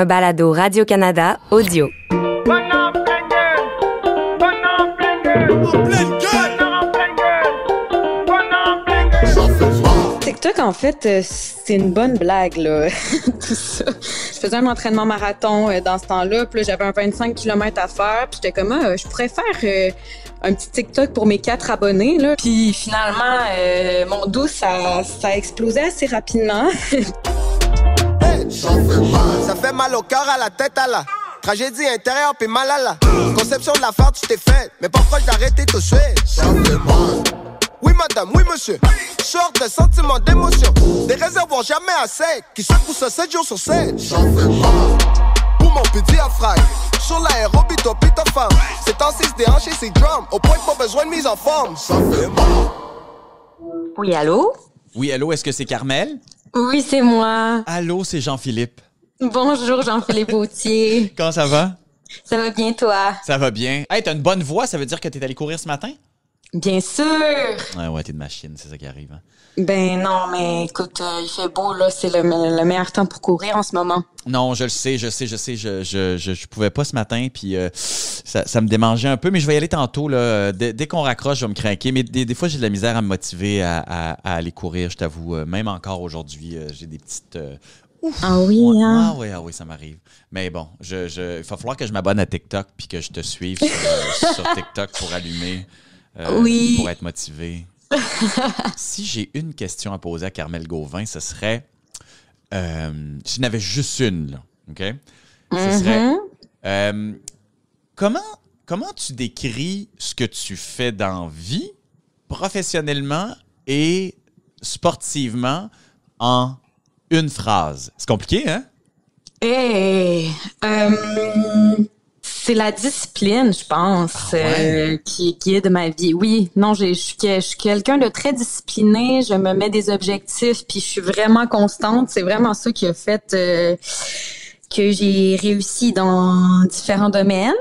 un balado Radio-Canada audio. TikTok, en fait, c'est une bonne blague, là. Tout ça. Je faisais un entraînement marathon dans ce temps-là, puis là, j'avais un 25 km à faire, puis j'étais comme, je pourrais faire un petit TikTok pour mes 4 abonnés, là. Puis finalement, mon dos, ça a explosé assez rapidement. Ça fait mal au cœur, à la tête, à la tragédie intérieure, puis mal à la conception de la farce, tu t'es fait. Mais pourquoi d'arrêter tout de suite? Ça fait mal. Oui madame, oui monsieur. Sort de sentiments, d'émotions, des réservoirs jamais assez, qui secouent ça 7 jours sur 7. Ça fait mal. Pour mon petit diaphragme, sur l'aérobie, toi pis ta femme. C'est en 6 déhanché, c'est drum, au point que pas besoin de mise en forme. Ça fait mal. Oui, allô? Oui, allô, est-ce que c'est Carmel? Oui, c'est moi. Allô, c'est Jean-Philippe. Bonjour, Jean-Philippe Gauthier. Comment ça va? Ça va bien, toi? Ça va bien. Hey, t'as une bonne voix, ça veut dire que t'es allé courir ce matin? Bien sûr! Ouais, t'es de machine, c'est ça qui arrive. Hein? Ben non, mais écoute, il fait beau, là, c'est le meilleur temps pour courir en ce moment. Non, je le sais, je pouvais pas ce matin, puis ça me démangeait un peu, mais je vais y aller tantôt, là. Dès qu'on raccroche, je vais me craquer, mais des fois, j'ai de la misère à me motiver à aller courir, je t'avoue. Même encore aujourd'hui, j'ai des petites... Ouf! Ah oui, hein? Ah oui, ça m'arrive. Mais bon, il va falloir que je m'abonne à TikTok puis que je te suive sur TikTok pour allumer, oui. pour être motivé. Si j'ai une question à poser à Carmel Gauvin, ce serait... si je n'avais juste une, là, OK? Ce serait... comment tu décris ce que tu fais dans la vie, professionnellement et sportivement, en une phrase? C'est compliqué, hein? C'est la discipline, je pense, qui est de ma vie. Oui, non, je suis quelqu'un de très discipliné. Je me mets des objectifs, puis je suis vraiment constante. C'est vraiment ça qui a fait que j'ai réussi dans différents domaines.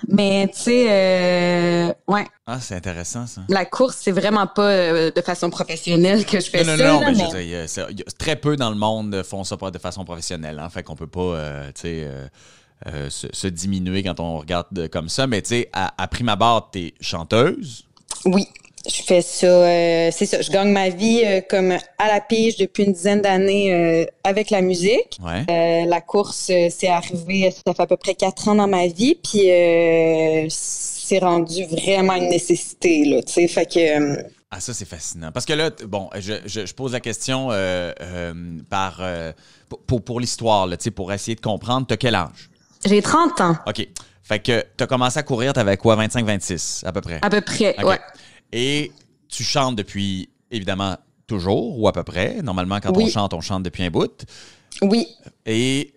Mais tu sais, ouais. Ah, c'est intéressant, ça. La course, c'est vraiment pas de façon professionnelle que je fais ça. Non, mais je veux dire, très peu dans le monde font ça pas de façon professionnelle. Hein, fait qu'on peut pas, se diminuer quand on regarde comme ça. Mais tu sais, à prime abord, t'es chanteuse. Oui, je fais ça. C'est ça, je gagne ma vie comme à la pige depuis une dizaine d'années avec la musique. Ouais. La course, c'est arrivé, ça fait à peu près 4 ans dans ma vie. Puis c'est rendu vraiment une nécessité, là, tu sais, fait que... Ah, ça, c'est fascinant. Parce que là, bon, je pose la question pour l'histoire, là, tu sais, pour essayer de comprendre. T'as quel âge? J'ai 30 ans. OK. Fait que t'as commencé à courir, t'avais quoi, 25-26, à peu près? À peu près, okay. Ouais. Et tu chantes depuis, évidemment, toujours, ou à peu près. Normalement, quand on chante depuis un bout. Oui. Et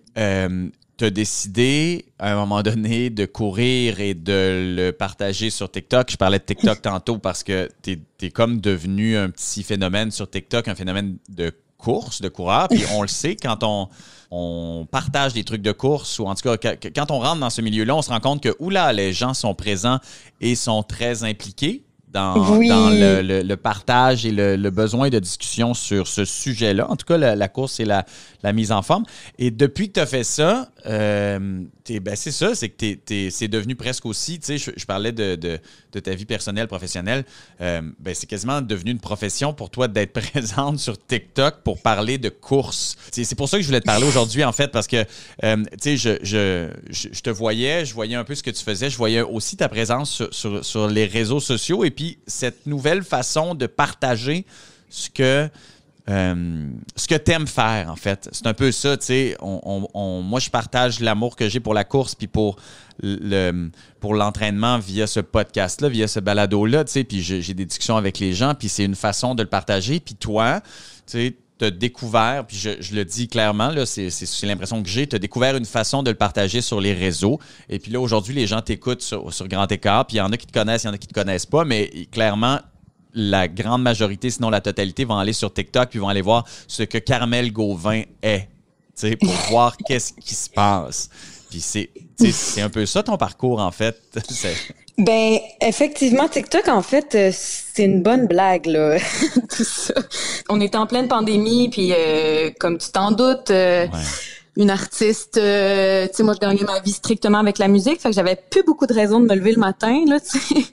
t'as décidé, à un moment donné, de courir et de le partager sur TikTok. Je parlais de TikTok tantôt parce que t'es comme devenu un petit phénomène sur TikTok, un phénomène de course, de coureur. Puis on le sait, quand on partage des trucs de course, ou en tout cas, quand on rentre dans ce milieu-là, on se rend compte que, les gens sont présents et sont très impliqués dans le partage et le besoin de discussion sur ce sujet-là. En tout cas, la course et la mise en forme. Et depuis que tu as fait ça, c'est ça, c'est que c'est devenu presque aussi, tu sais, je parlais de ta vie personnelle, professionnelle, c'est quasiment devenu une profession pour toi d'être présente sur TikTok pour parler de course. C'est pour ça que je voulais te parler aujourd'hui, en fait, parce que, tu sais, je te voyais, je voyais un peu ce que tu faisais, je voyais aussi ta présence sur les réseaux sociaux et puis cette nouvelle façon de partager ce que t'aimes faire, en fait. C'est un peu ça, tu sais. Moi, je partage l'amour que j'ai pour la course puis pour l'entraînement via ce podcast-là, via ce balado-là, tu sais. Puis j'ai des discussions avec les gens, puis c'est une façon de le partager. Puis toi, tu sais, t'as découvert, puis je le dis clairement, là, c'est l'impression que j'ai, t'as découvert une façon de le partager sur les réseaux. Et puis là, aujourd'hui, les gens t'écoutent sur Grand Écart, puis il y en a qui te connaissent, il y en a qui te connaissent pas, mais clairement, la grande majorité, sinon la totalité, vont aller sur TikTok puis vont aller voir ce que Carmel Gauvin est, tu sais, pour voir qu'est-ce qui se passe. Puis c'est un peu ça ton parcours, en fait. Ben, effectivement, TikTok, en fait, c'est une bonne blague, là. Tout ça. On est en pleine pandémie, puis comme tu t'en doutes, une artiste, tu sais, moi, je gagnais ma vie strictement avec la musique, fait que j'avais plus beaucoup de raisons de me lever le matin, là, tu sais.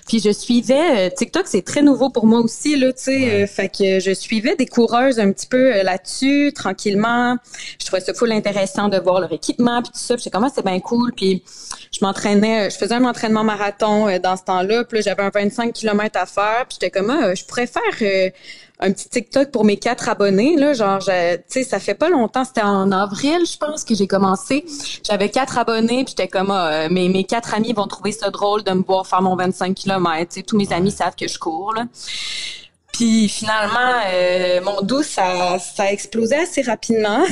Puis je suivais, TikTok, c'est très nouveau pour moi aussi, là, tu sais, fait que je suivais des coureuses un petit peu là-dessus, tranquillement. Je trouvais ça full intéressant de voir leur équipement, puis tout ça, puis j'étais comme, c'est bien cool, puis je faisais un entraînement marathon dans ce temps-là, puis là, j'avais un 25 km à faire, puis j'étais comme, je pourrais faire un petit TikTok pour mes 4 abonnés, là, genre, tu sais, ça fait pas longtemps, c'était en avril, je pense, que j'ai commencé. J'avais 4 abonnés, puis j'étais comme, mes 4 amis vont trouver ça drôle de me voir faire mon 25 km, tu sais, tous mes amis savent que je cours, là. Puis finalement, mon dos, ça a explosé assez rapidement.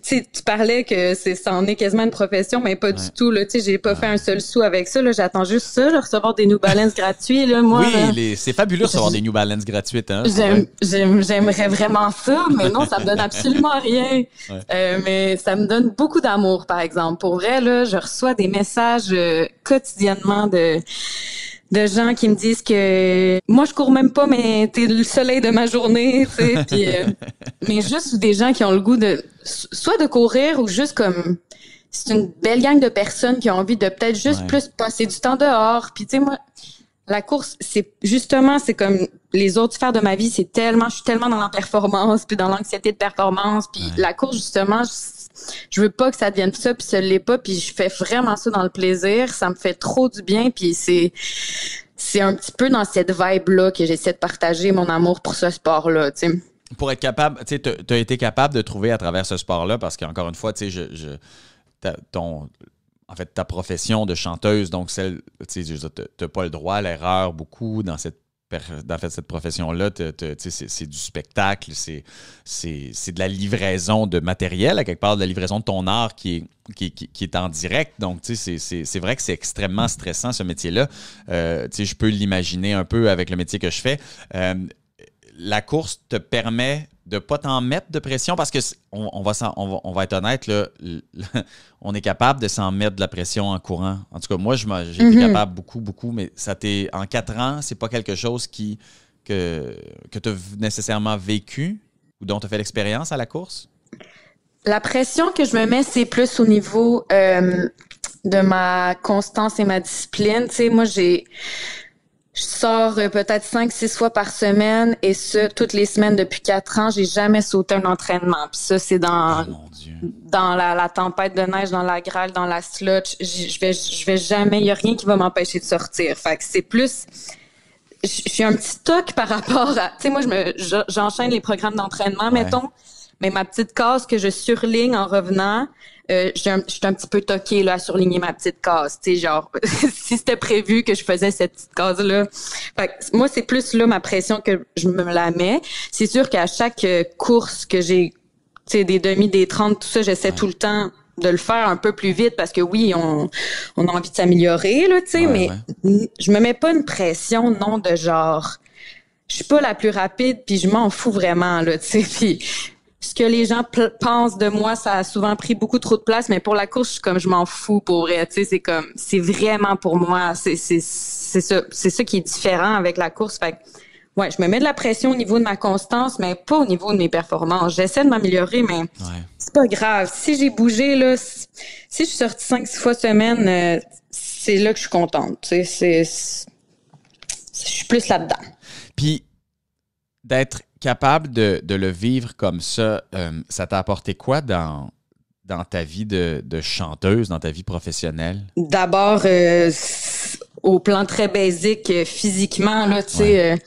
Tu parlais que ça en est quasiment une profession, mais pas du tout. Là, tu sais, j'ai pas fait un seul sou avec ça. Là, j'attends juste ça, là, recevoir des New Balance gratuits. Là, moi, oui, c'est fabuleux de recevoir des New Balance gratuites. Hein, j'aimerais vraiment ça, mais non, ça me donne absolument rien. Mais ça me donne beaucoup d'amour, par exemple. Pour vrai, là, je reçois des messages quotidiennement de gens qui me disent que moi je cours même pas, mais t'es le soleil de ma journée, tu sais. Puis mais juste des gens qui ont le goût de soit de courir ou juste comme c'est une belle gang de personnes qui ont envie de peut-être juste plus passer du temps dehors. Puis tu sais, moi la course, c'est comme les autres sphères de ma vie, je suis tellement dans la performance puis dans l'anxiété de performance, puis la course justement, je veux pas que ça devienne ça, puis ça l'est pas, puis je fais vraiment ça dans le plaisir. Ça me fait trop du bien, puis c'est un petit peu dans cette vibe-là que j'essaie de partager mon amour pour ce sport-là, tu sais. Pour être capable, tu sais, t'as été capable de trouver à travers ce sport-là, parce qu'encore une fois, tu sais, en fait, ta profession de chanteuse, donc tu sais, t'as pas le droit à l'erreur beaucoup dans cette profession-là, c'est du spectacle, c'est de la livraison de matériel, à quelque part, de la livraison de ton art qui est en direct. Donc, tu sais, c'est vrai que c'est extrêmement stressant, ce métier-là. Tu sais, je peux l'imaginer un peu avec le métier que je fais. La course te permet de ne pas t'en mettre de pression parce que on va être honnête, là, on est capable de s'en mettre de la pression en courant. En tout cas, moi, j'ai été capable beaucoup, mais en 4 ans, c'est pas quelque chose que tu as nécessairement vécu ou dont tu as fait l'expérience à la course? La pression que je me mets, c'est plus au niveau de ma constance et ma discipline. Tu sais, moi, je sors peut-être 5-6 fois par semaine et ça, toutes les semaines depuis 4 ans. J'ai jamais sauté un entraînement. Puis ça, c'est dans la tempête de neige, dans la grêle, dans la slush. Je vais jamais, il y a rien qui va m'empêcher de sortir. Fait que c'est plus... Je suis un petit toc par rapport à... Tu sais, moi, j'enchaîne les programmes d'entraînement, mettons. Mais ma petite case que je surligne en revenant... je suis un petit peu toquée là à surligner ma petite case, tu sais, genre si c'était prévu que je faisais cette petite case là. Fait que moi c'est plus là ma pression que je me la mets. C'est sûr qu'à chaque course que j'ai, tu sais, des demi, des 30, tout ça, j'essaie tout le temps de le faire un peu plus vite parce que oui, on a envie de s'améliorer là, tu sais, mais je me mets pas une pression non de genre je suis pas la plus rapide puis je m'en fous vraiment là, tu sais, puis ce que les gens pensent de moi, ça a souvent pris beaucoup trop de place, mais pour la course, je m'en fous pour vrai, tu sais, c'est vraiment pour moi, c'est ça qui est différent avec la course. Fait que, ouais, je me mets de la pression au niveau de ma constance, mais pas au niveau de mes performances. J'essaie de m'améliorer, mais c'est pas grave. Si j'ai bougé, là, si je suis sortie 5-6 fois semaine, c'est là que je suis contente, tu sais, je suis plus là-dedans. Puis, d'être capable de le vivre comme ça, ça t'a apporté quoi dans ta vie de chanteuse, dans ta vie professionnelle? D'abord, au plan très basique, physiquement, là, tu sais,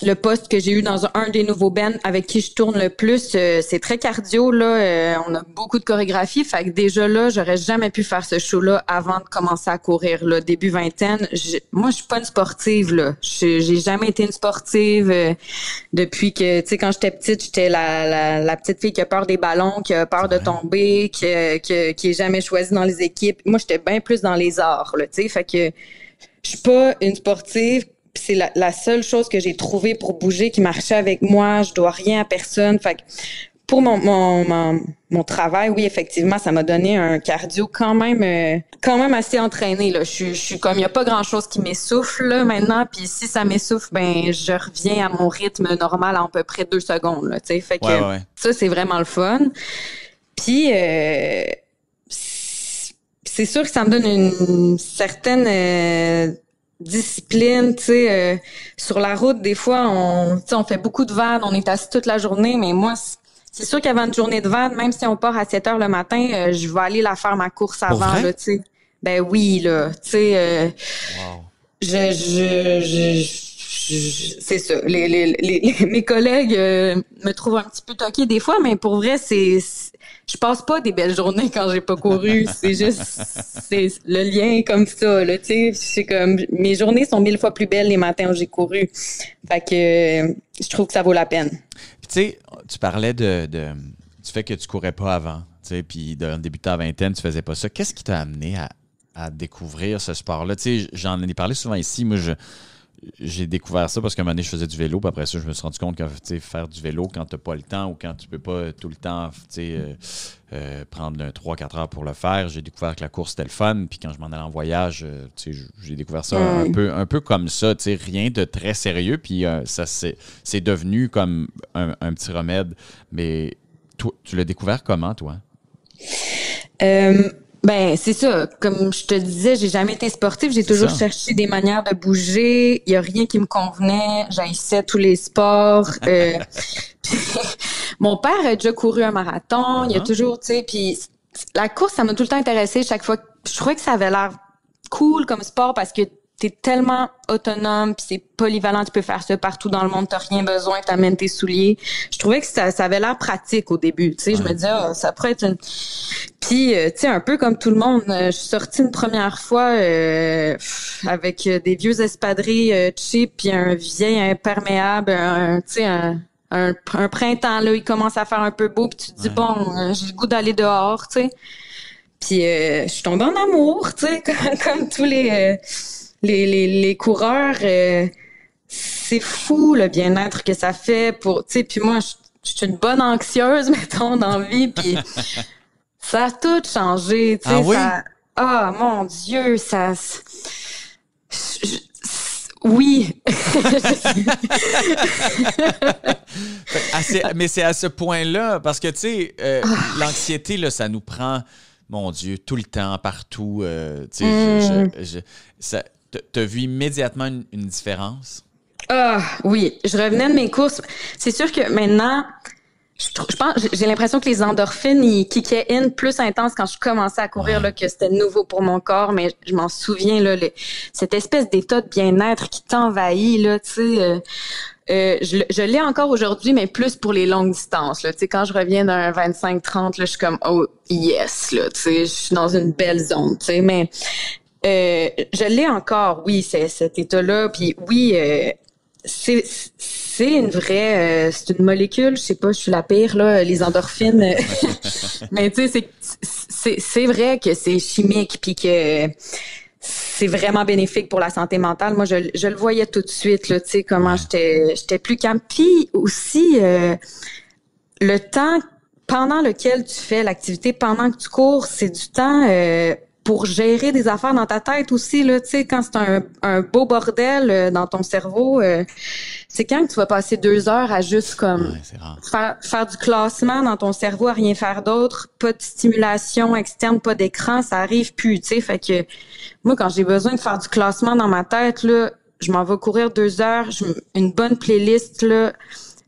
le poste que j'ai eu dans un des nouveaux bands avec qui je tourne le plus, c'est très cardio, là. On a beaucoup de chorégraphie. Fait que déjà là, j'aurais jamais pu faire ce show-là avant de commencer à courir, là. Début vingtaine. Moi, je suis pas une sportive, là. J'ai jamais été une sportive depuis que, tu sais, quand j'étais petite, j'étais la petite fille qui a peur des ballons, qui a peur de tomber, qui est jamais choisie dans les équipes. Moi, j'étais bien plus dans les arts, là, tu sais. Fait que je suis pas une sportive. C'est la seule chose que j'ai trouvée pour bouger qui marchait avec moi. Je dois rien à personne. Fait que pour mon travail, oui, effectivement, ça m'a donné un cardio quand même assez entraîné, là. Je suis comme, il y a pas grand chose qui m'essouffle, là, maintenant. Puis si ça m'essouffle, ben, je reviens à mon rythme normal en à peu près 2 secondes, là, tu sais. Fait que ça, c'est vraiment le fun. Puis, c'est sûr que ça me donne une certaine discipline, tu sais. Sur la route, des fois, on fait beaucoup de vannes, on est assis toute la journée, mais moi, c'est sûr qu'avant une journée de vannes, même si on part à 7 heures le matin, je vais aller la faire ma course avant, là, tu sais. Ben oui, là, tu sais. Wow. C'est ça. Mes collègues me trouvent un petit peu toquée des fois, mais pour vrai, je passe pas des belles journées quand j'ai pas couru. C'est le lien comme ça, là, tu sais. C'est comme, mes journées sont 1000 fois plus belles les matins où j'ai couru. Fait que je trouve que ça vaut la peine. Puis tu sais, tu parlais du fait que tu courais pas avant, tu sais, puis dans le début de ta vingtaine, tu faisais pas ça. Qu'est-ce qui t'a amené à découvrir ce sport-là? Tu sais, j'en ai parlé souvent ici. Moi, j'ai découvert ça parce qu'à un moment donné, je faisais du vélo. Puis après ça, je me suis rendu compte que faire du vélo quand tu n'as pas le temps ou quand tu peux pas tout le temps prendre 3-4 heures pour le faire, j'ai découvert que la course, c'était le fun. Puis quand je m'en allais en voyage, j'ai découvert ça un peu comme ça. Rien de très sérieux. Puis ça c'est devenu comme un petit remède. Mais toi, tu l'as découvert comment, toi? Ben, c'est ça. Comme je te disais, j'ai jamais été sportive. J'ai toujours cherché des manières de bouger. Il y a rien qui me convenait. J'haïssais tous les sports. Mon père a déjà couru un marathon. Il y a toujours, tu sais, puis la course, ça m'a tout le temps intéressée. Chaque fois, je trouvais que ça avait l'air cool comme sport parce que t'es tellement autonome, puis c'est polyvalent, tu peux faire ça partout dans le monde, t'as rien besoin, t'amènes tes souliers. Je trouvais que ça avait l'air pratique au début, tu sais, je me disais, ça pourrait être une... Puis, tu sais, un peu comme tout le monde, je suis sortie une première fois avec des vieux espadrilles cheap, puis un vieil imperméable, tu sais, un printemps, là, il commence à faire un peu beau, puis tu te dis, bon, j'ai le goût d'aller dehors, tu sais. Puis, je suis tombée en amour, tu sais, comme tous les coureurs, c'est fou le bien-être que ça fait pour, tu sais, puis moi, je suis une bonne anxieuse, mettons, dans la vie, puis ça a tout changé, tu sais. Oui? Mon Dieu, oui. Mais c'est à ce point-là, parce que, tu sais, l'anxiété, là, ça nous prend, mon Dieu, tout le temps, partout. Tu sais, t'as vu immédiatement une différence? Oui. Je revenais de mes courses. C'est sûr que maintenant, je pense, j'ai l'impression que les endorphines, ils kickaient in plus intense quand je commençais à courir, là, que c'était nouveau pour mon corps, mais je m'en souviens, là, cette espèce d'état de bien-être qui t'envahit, là, tu sais, je l'ai encore aujourd'hui, mais plus pour les longues distances, là, tu sais, quand je reviens d'un 25-30, là, je suis comme, oh, yes, là, tu sais, je suis dans une belle zone, tu sais, mais, je l'ai encore, oui, cet état-là, puis oui, c'est une vraie, c'est une molécule, je sais pas, je suis la pire, là, les endorphines, mais tu sais, c'est vrai que c'est chimique, puis que c'est vraiment bénéfique pour la santé mentale. Moi, je le voyais tout de suite, là, tu sais, comment j'étais plus calme. Puis aussi, le temps pendant lequel tu fais l'activité, pendant que tu cours, c'est du temps pour gérer des affaires dans ta tête aussi, là, tu sais, quand c'est un beau bordel dans ton cerveau, c'est quand que tu vas passer 2 heures à juste comme faire du classement dans ton cerveau, à rien faire d'autre, pas de stimulation externe, pas d'écran, ça arrive plus, tu sais, fait que moi, quand j'ai besoin de faire du classement dans ma tête, là, je m'en vais courir 2 heures, une bonne playlist, là,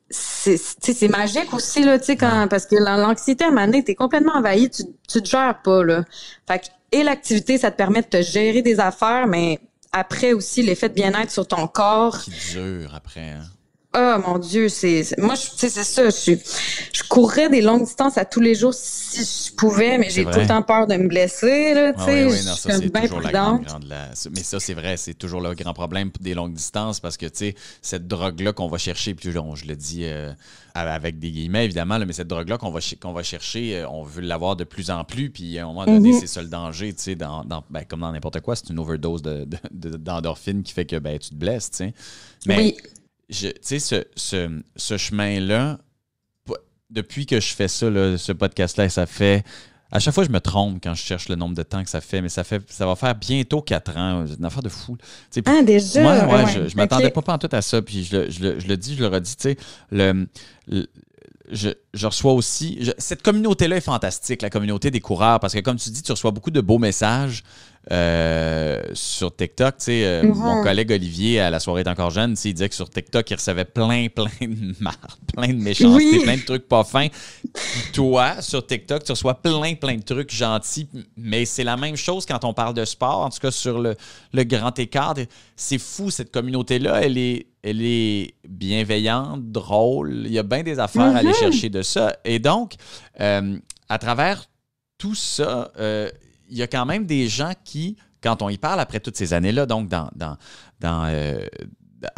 c'est magique aussi, là, tu sais, parce que l'anxiété, à un moment donné, t'es complètement envahi, tu te gères pas, là. Fait que, et l'activité, ça te permet de te gérer des affaires, mais après aussi, l'effet de bien-être sur ton corps. Qui dure après, hein? Mon Dieu, moi, tu sais, c'est ça. Je courrais des longues distances à tous les jours si je pouvais, mais j'ai tout le temps peur de me blesser, là, tu sais. Oui, non, ça, c'est bien toujours prudente. Mais ça, c'est vrai, c'est toujours le grand problème des longues distances parce que, tu sais, cette drogue-là qu'on va chercher, puis je le dis avec des guillemets, évidemment, là, mais cette drogue-là qu'on va chercher, on veut l'avoir de plus en plus, puis à un moment donné, c'est ça le danger, tu sais, comme dans n'importe quoi, c'est une overdose d'endorphine qui fait que tu te blesses, tu sais. Mais, oui. Tu sais, ce chemin-là, depuis que je fais ça, là, ce podcast-là, ça fait... À chaque fois, je me trompe quand je cherche le nombre de temps que ça fait, mais ça va faire bientôt 4 ans. C'est une affaire de fou. T'sais, déjà? Moi, je m'attendais pas tout à ça, puis je le dis, je le redis, tu sais, je reçois aussi... cette communauté-là est fantastique, la communauté des coureurs, parce que comme tu dis, tu reçois beaucoup de beaux messages sur TikTok. Tu sais, mon collègue Olivier, à la soirée est encore jeune, il disait que sur TikTok, il recevait plein de marre, plein de méchanceté, plein de trucs pas fins. Puis toi, sur TikTok, tu reçois plein de trucs gentils, mais c'est la même chose quand on parle de sport, en tout cas sur le grand écart. C'est fou, cette communauté-là, elle est bienveillante, drôle. Il y a bien des affaires à aller chercher de ça. Et donc, à travers tout ça, il y a quand même des gens qui, quand on y parle après toutes ces années-là, donc à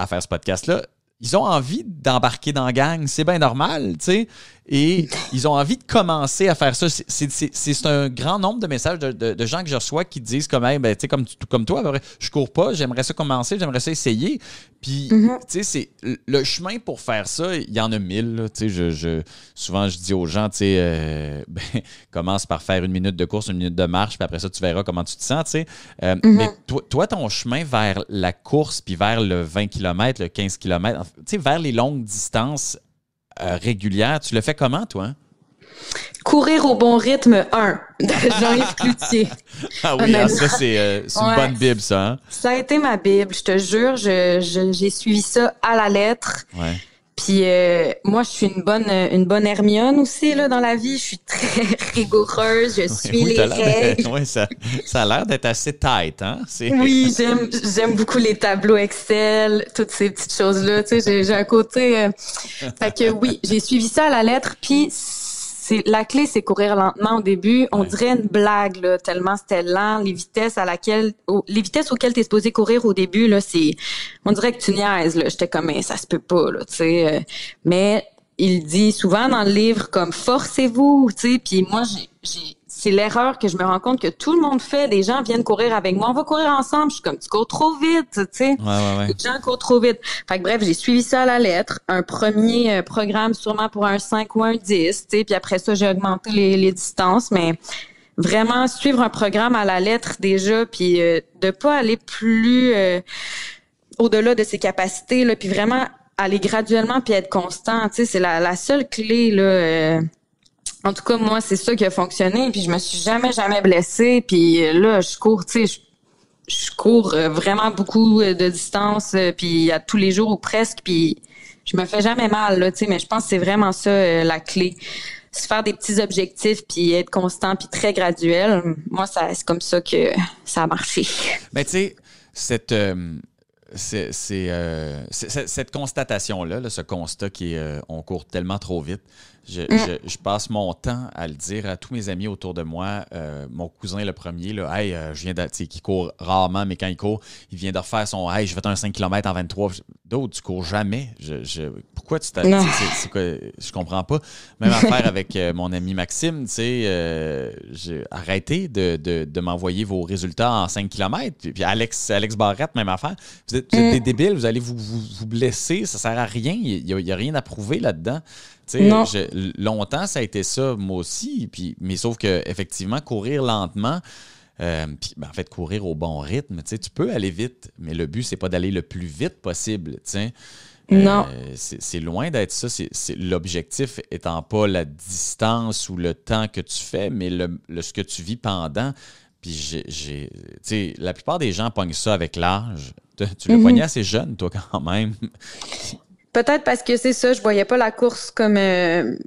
faire ce podcast-là, ils ont envie d'embarquer dans la gang. C'est bien normal, tu sais. Et ils ont envie de commencer à faire ça. C'est un grand nombre de messages de gens que je reçois qui disent comme, hey, ben, tu sais, comme toi, je cours pas, j'aimerais ça commencer, j'aimerais ça essayer. Puis, tu sais, le chemin pour faire ça, il y en a 1000. Là, tu sais, souvent, je dis aux gens, tu sais, commence par faire 1 minute de course, 1 minute de marche, puis après ça, tu verras comment tu te sens, tu sais. Mais toi, ton chemin vers la course, puis vers le 20 km, le 15 km, tu sais, vers les longues distances régulière. Tu le fais comment, toi? Courir au bon rythme 1 de Jean-Yves Cloutier. Ah oui, ça, c'est une bonne bible, ça. Hein? Ça a été ma bible, je te jure. J'ai suivi ça à la lettre. Ouais. Puis moi, je suis une bonne Hermione aussi là dans la vie. Je suis très rigoureuse. Je suis les règles. Oui, ça a l'air d'être assez tight, hein? Oui, j'aime beaucoup les tableaux Excel, toutes ces petites choses-là. Tu sais, j'ai un côté. Fait que oui, j'ai suivi ça à la lettre. Puis la clé, c'est courir lentement au début. On dirait une blague là, tellement c'était lent. Les vitesses auxquelles t'es supposé courir au début là, on dirait que tu niaises là. J'étais comme ça se peut pas là, tu sais. Mais il dit souvent dans le livre comme forcez-vous, tu sais. Puis moi c'est l'erreur que je me rends compte que tout le monde fait. Les gens viennent courir avec moi. On va courir ensemble. Je suis comme, tu cours trop vite, tu sais. Ouais. Les gens courent trop vite. Fait que bref, j'ai suivi ça à la lettre. Un premier programme sûrement pour un 5 ou un 10, tu sais. Puis après ça, j'ai augmenté les distances. Mais vraiment, suivre un programme à la lettre déjà, puis de pas aller plus au-delà de ses capacités, là, puis vraiment aller graduellement puis être constant, tu sais. C'est la seule clé, là. En tout cas, moi, c'est ça qui a fonctionné. Puis je me suis jamais blessée. Puis là, je cours, tu sais, je cours vraiment beaucoup de distance. Puis à tous les jours ou presque. Puis je me fais jamais mal, là, tu sais. Mais je pense que c'est vraiment ça la clé. Se faire des petits objectifs puis être constant puis très graduel. Moi, c'est comme ça que ça a marché. Ben, tu sais, cette constatation-là, là, ce constat qui est on court tellement trop vite. Je passe mon temps à le dire à tous mes amis autour de moi. Mon cousin, le premier, là, hey, je viens qui court rarement, mais quand il court, il vient de refaire son hey, je fais un 5 km en 23. D'autres, tu cours jamais. Pourquoi tu t'as. C'est quoi? Je comprends pas. Même affaire avec mon ami Maxime, tu sais, arrêtez de m'envoyer vos résultats en 5 km. Puis Alex Barrette, même affaire. Vous êtes des débiles, vous allez vous blesser, ça sert à rien. Il y a rien à prouver là-dedans. Longtemps, ça a été ça, moi aussi. Mais sauf que effectivement, courir lentement, puis en fait, courir au bon rythme, tu peux aller vite, mais le but, c'est pas d'aller le plus vite possible. Non. C'est loin d'être ça. L'objectif étant pas la distance ou le temps que tu fais, mais ce que tu vis pendant. Puis la plupart des gens pognent ça avec l'âge. Tu l'as pogné assez jeune, toi, quand même. Peut-être parce que c'est ça, je voyais pas la course comme un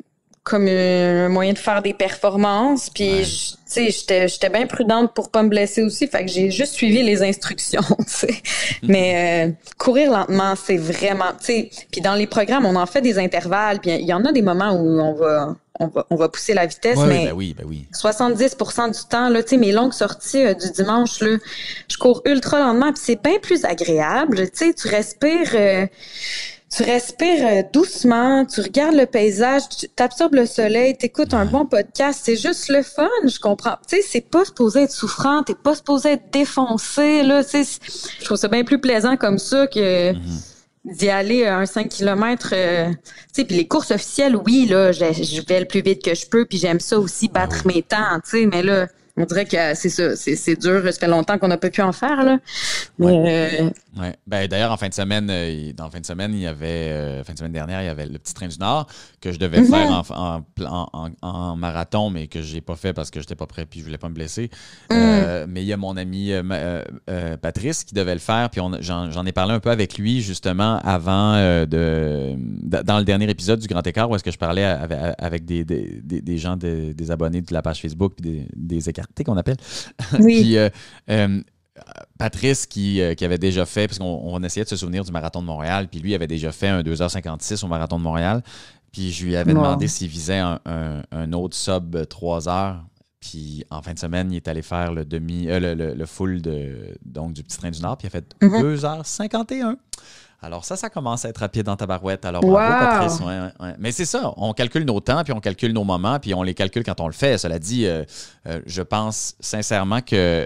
moyen de faire des performances. Puis, j'étais bien prudente pour pas me blesser aussi. Fait que j'ai juste suivi les instructions, tu sais. Mais courir lentement, c'est vraiment, tu sais. Puis dans les programmes, on en fait des intervalles. Puis il y en a des moments où on va pousser la vitesse, mais ben oui. 70% du temps, là, tu sais, mes longues sorties du dimanche, là, je cours ultra lentement. Puis c'est bien plus agréable. Tu sais, tu respires doucement, tu regardes le paysage, tu t'absorbes le soleil, t'écoutes un bon podcast, c'est juste le fun, je comprends. Tu sais, c'est pas supposé être souffrant, t'es pas supposé être défoncé, là, tu sais. Je trouve ça bien plus plaisant comme ça que d'y aller un 5 km. Tu sais, puis les courses officielles, oui, là, je vais le plus vite que je peux, puis j'aime ça aussi, battre mes temps, tu sais, mais là, on dirait que c'est ça, c'est dur, ça fait longtemps qu'on n'a pas pu en faire, là. Ouais. Ben, d'ailleurs, en fin de semaine, il y avait, fin de semaine dernière, il y avait le Petit Train du Nord que je devais faire en marathon, mais que j'ai pas fait parce que j'étais pas prêt puis je voulais pas me blesser. Mais il y a mon ami Patrice qui devait le faire, puis j'en ai parlé un peu avec lui justement avant dans le dernier épisode du Grand Écart où est-ce que je parlais avec des gens, des abonnés de la page Facebook puis des écartés qu'on appelle. Oui. Puis, Patrice qui avait déjà fait, parce qu'on essayait de se souvenir du Marathon de Montréal, puis lui avait déjà fait un 2h56 au Marathon de Montréal, puis je lui avais demandé s'il visait un autre sub 3 heures, puis en fin de semaine, il est allé faire le full donc, du Petit Train du Nord, puis il a fait 2h51. Alors ça commence à être rapide dans ta barouette. Alors bravo, Patrice. Ouais. Mais c'est ça, on calcule nos temps, puis on calcule nos moments, puis on les calcule quand on le fait. Cela dit, je pense sincèrement que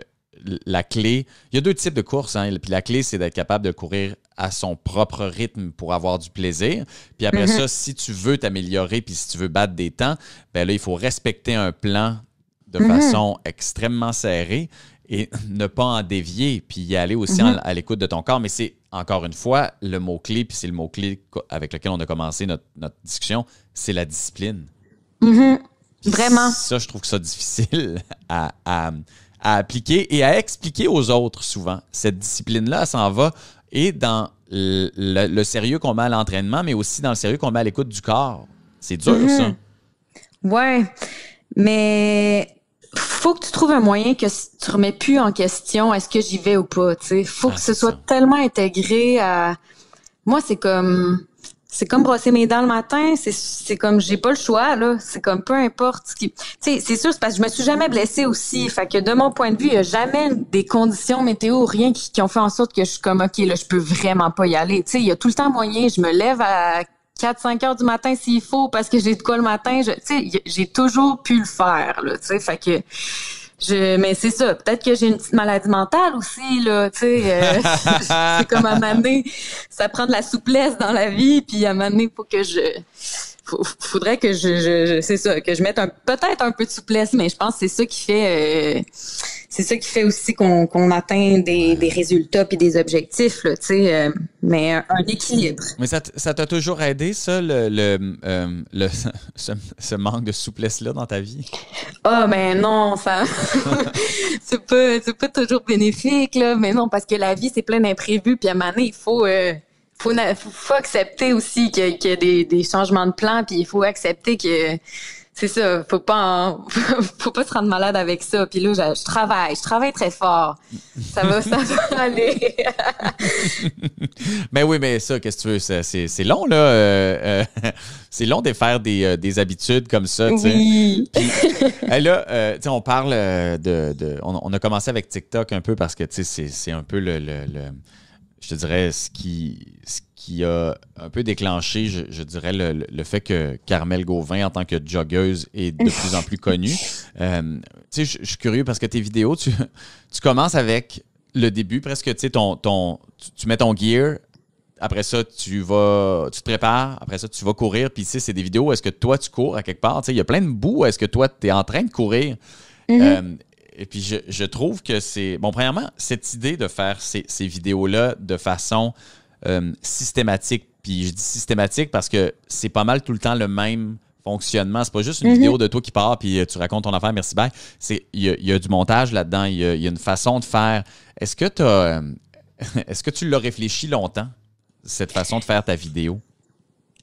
la clé, il y a 2 types de courses, hein, puis la clé, c'est d'être capable de courir à son propre rythme pour avoir du plaisir. Puis après ça, si tu veux t'améliorer, puis si tu veux battre des temps, ben là, il faut respecter un plan de façon extrêmement serrée et ne pas en dévier, puis y aller aussi à l'écoute de ton corps. Mais c'est, encore une fois, le mot-clé, puis c'est le mot-clé avec lequel on a commencé notre discussion, c'est la discipline. Vraiment. Ça, je trouve que c'est difficile à appliquer et à expliquer aux autres souvent. Cette discipline-là, elle s'en va et dans le sérieux qu'on met à l'entraînement, mais aussi dans le sérieux qu'on met à l'écoute du corps. C'est dur, ça. Ouais, mais faut que tu trouves un moyen que tu remets plus en question est-ce que j'y vais ou pas, tu sais. Faut que ce soit tellement intégré à... Moi, c'est comme brosser mes dents le matin, c'est comme j'ai pas le choix là, c'est comme peu importe ce qui, tu sais, c'est sûr, c'est parce que je me suis jamais blessée aussi, fait que de mon point de vue, il y a jamais des conditions météo, rien qui ont fait en sorte que je suis comme OK, là je peux vraiment pas y aller, tu sais, il y a tout le temps moyen, je me lève à 4-5 heures du matin s'il faut parce que j'ai de quoi le matin, tu sais, j'ai toujours pu le faire là, tu sais, fait que mais c'est ça, peut-être que j'ai une petite maladie mentale aussi, là, tu sais, c'est comme à un moment donné, ça prend de la souplesse dans la vie, puis à un moment donné, faudrait que c'est ça, que je mette peut-être un peu de souplesse, mais je pense que c'est ça qui fait aussi qu'on atteint des résultats puis des objectifs, là, tu sais, mais un équilibre. Mais ça t'a toujours aidé, ça, ce manque de souplesse-là dans ta vie? Ah, ben non, ça, c'est pas toujours bénéfique, là, mais non, parce que la vie, c'est plein d'imprévus, puis à un moment donné, il faut accepter aussi qu'il y a des changements de plan, puis il faut accepter que c'est ça, faut pas se rendre malade avec ça. Puis là, je travaille très fort. Ça va aller. Ben oui, mais ça, qu'est-ce que tu veux, c'est long là. C'est long de faire des habitudes comme ça, tu sais. Oui. Puis, là, tu sais, on parle on a commencé avec TikTok un peu parce que tu sais, c'est un peu je te dirais, ce qui a un peu déclenché, je dirais, le fait que Carmel Gauvin, en tant que joggeuse, est de plus en plus connue. Tu sais, je suis curieux parce que tes vidéos, tu commences avec le début, presque, tu sais, tu mets ton gear, après ça, tu te prépares, après ça, tu vas courir, puis tu sais, c'est des vidéos où est-ce que toi, tu cours à quelque part, tu sais, il y a plein de bouts où est-ce que toi, tu es en train de courir. Et puis, je trouve que c'est... Bon, premièrement, cette idée de faire ces vidéos-là de façon systématique, puis je dis systématique parce que c'est pas mal tout le temps le même fonctionnement. C'est pas juste une vidéo de toi qui part puis tu racontes ton affaire, merci, bye. Il y a du montage là-dedans, il y a une façon de faire. Est-ce que tu l'as réfléchi longtemps, cette façon de faire ta vidéo?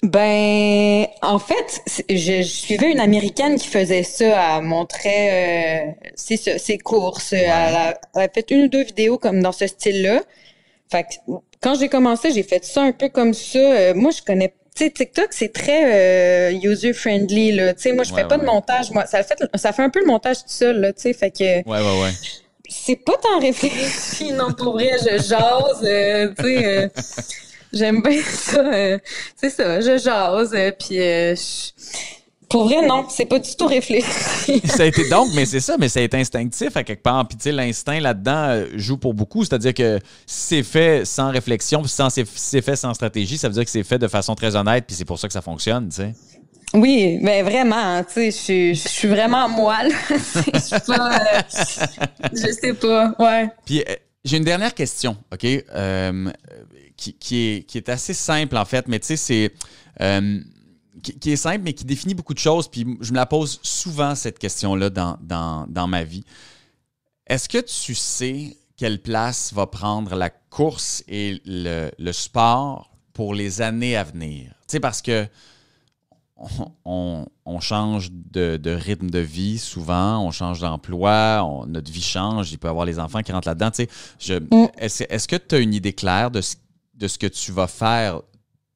Ben, en fait, je suivais une Américaine qui faisait ça, elle montrait ses courses. Ouais. Elle a fait 1 ou 2 vidéos comme dans ce style-là. Fait que quand j'ai commencé, j'ai fait ça un peu comme ça. Moi, je connais... Tu sais, TikTok, c'est très user-friendly, là. Tu sais, moi, je fais pas de montage. Moi, ça fait un peu le montage tout seul, là, tu sais. Fait que... Ouais. C'est pas tant réfléchi, non, pour vrai. Je jase, tu sais... J'aime bien ça. C'est ça, je jase. Puis, pour vrai, non, c'est pas du tout réfléchi. Ça a été donc, mais c'est ça, mais ça a été instinctif à quelque part. Puis, tu sais, l'instinct là-dedans joue pour beaucoup. C'est-à-dire que si c'est fait sans réflexion, si c'est fait sans stratégie, ça veut dire que c'est fait de façon très honnête, puis c'est pour ça que ça fonctionne, tu sais. Oui, mais vraiment, tu sais, je suis vraiment moi, là. Je sais pas, ouais. Puis, J'ai une dernière question, OK? Qui est assez simple, en fait, mais tu sais, c'est... qui est simple, mais qui définit beaucoup de choses. Puis je me la pose souvent, cette question-là, dans ma vie. Est-ce que tu sais quelle place va prendre la course et le sport pour les années à venir? Tu sais, parce que on change de rythme de vie souvent, on change d'emploi, notre vie change, il peut y avoir les enfants qui rentrent là-dedans. Tu sais, est-ce que tu as une idée claire de ce que tu vas faire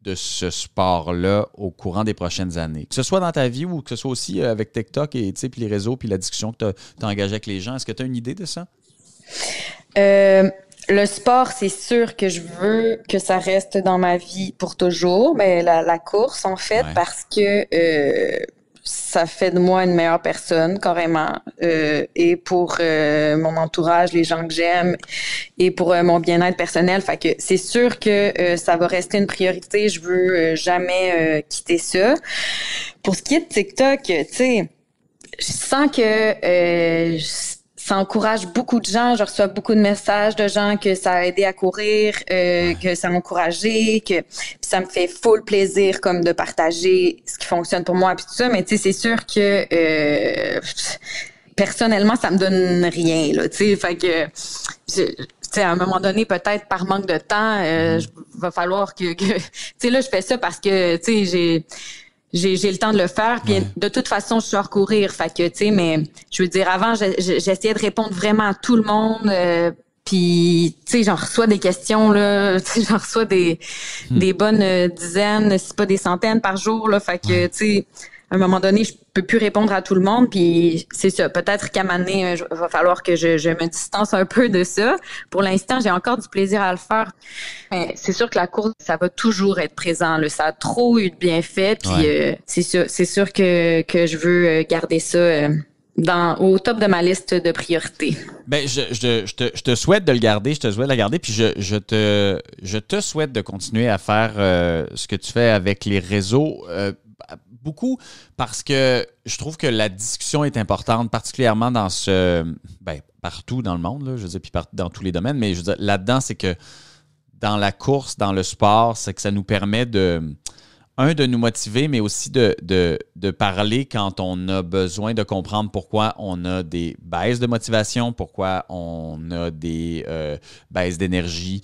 de ce sport-là au courant des prochaines années? Que ce soit dans ta vie ou que ce soit aussi avec TikTok et puis les réseaux puis la discussion que tu as engagée avec les gens. Est-ce que tu as une idée de ça? Le sport, c'est sûr que je veux que ça reste dans ma vie pour toujours, mais la course, en fait, parce que ça fait de moi une meilleure personne, carrément, et pour mon entourage, les gens que j'aime, et pour mon bien-être personnel. Fait que c'est sûr que ça va rester une priorité. Je veux jamais quitter ça. Pour ce qui est de TikTok, tu sais, je sens que ça encourage beaucoup de gens. Je reçois beaucoup de messages de gens que ça a aidé à courir, que ça m'a encouragé, que puis ça me fait full plaisir comme de partager ce qui fonctionne pour moi puis tout ça. Mais tu sais, c'est sûr que personnellement, ça me donne rien là. Tu sais, fait que tu sais, à un moment donné, peut-être par manque de temps, va falloir que tu sais là, je fais ça parce que tu sais j'ai le temps de le faire, puis de toute façon, je sors courir, fait que, tu sais, mais je veux dire, avant, j'essayais de répondre vraiment à tout le monde, puis, tu sais, j'en reçois des questions, là, tu sais, j'en reçois des bonnes dizaines, si pas des centaines par jour, là, fait que, tu sais, à un moment donné, je peux plus répondre à tout le monde, puis c'est ça. Peut-être qu'à un moment donné, va falloir que je me distance un peu de ça. Pour l'instant, j'ai encore du plaisir à le faire. Mais c'est sûr que la course, ça va toujours être présent. Là. Ça a trop eu de bienfaits, puis c'est sûr que je veux garder ça au top de ma liste de priorités. Ben, je te souhaite de le garder, je te souhaite de la garder, puis je te souhaite de continuer à faire ce que tu fais avec les réseaux. Beaucoup parce que je trouve que la discussion est importante, particulièrement dans partout dans le monde, là, je veux dire, puis dans tous les domaines, mais je veux dire, là-dedans, c'est que dans la course, dans le sport, c'est que ça nous permet de nous motiver, mais aussi de parler quand on a besoin de comprendre pourquoi on a des baisses de motivation, pourquoi on a des baisses d'énergie,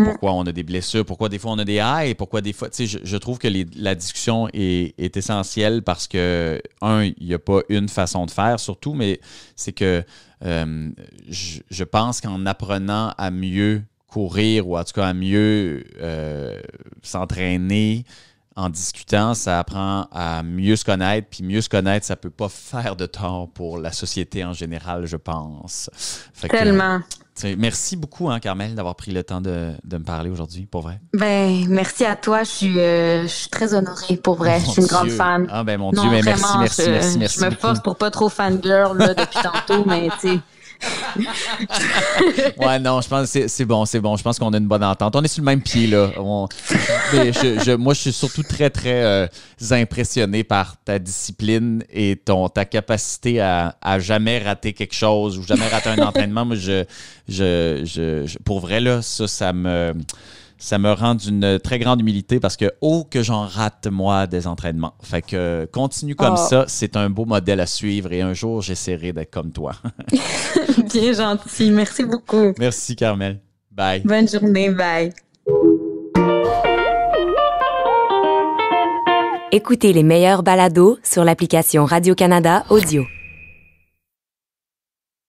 pourquoi on a des blessures, pourquoi des fois on a des highs, pourquoi des fois... Tu sais, je trouve que la discussion est essentielle parce que, il n'y a pas une façon de faire, surtout, mais c'est que je pense qu'en apprenant à mieux courir ou en tout cas à mieux s'entraîner, en discutant, ça apprend à mieux se connaître, puis mieux se connaître, ça peut pas faire de tort pour la société en général, je pense. Tellement. Merci beaucoup, Carmel, d'avoir pris le temps de me parler aujourd'hui, pour vrai. Ben, merci à toi. Je suis très honorée, pour vrai. Je suis une grande fan. Ah, ben, mon Dieu, mais merci. Je me force pour pas trop fangirl, là, depuis tantôt, mais tu sais. Ouais, non, je pense que c'est bon. Je pense qu'on a une bonne entente. On est sur le même pied, là. Mais moi, je suis surtout très, très impressionné par ta discipline et ta capacité à jamais rater quelque chose ou jamais rater un entraînement. Moi, pour vrai, là, ça me rend d'une très grande humilité parce que que j'en rate, moi, des entraînements. Fait que continue comme ça, c'est un beau modèle à suivre et un jour, j'essaierai d'être comme toi. Bien gentil, merci beaucoup. Merci, Carmel. Bye. Bonne journée, bye. Écoutez les meilleurs balados sur l'application Radio-Canada Audio.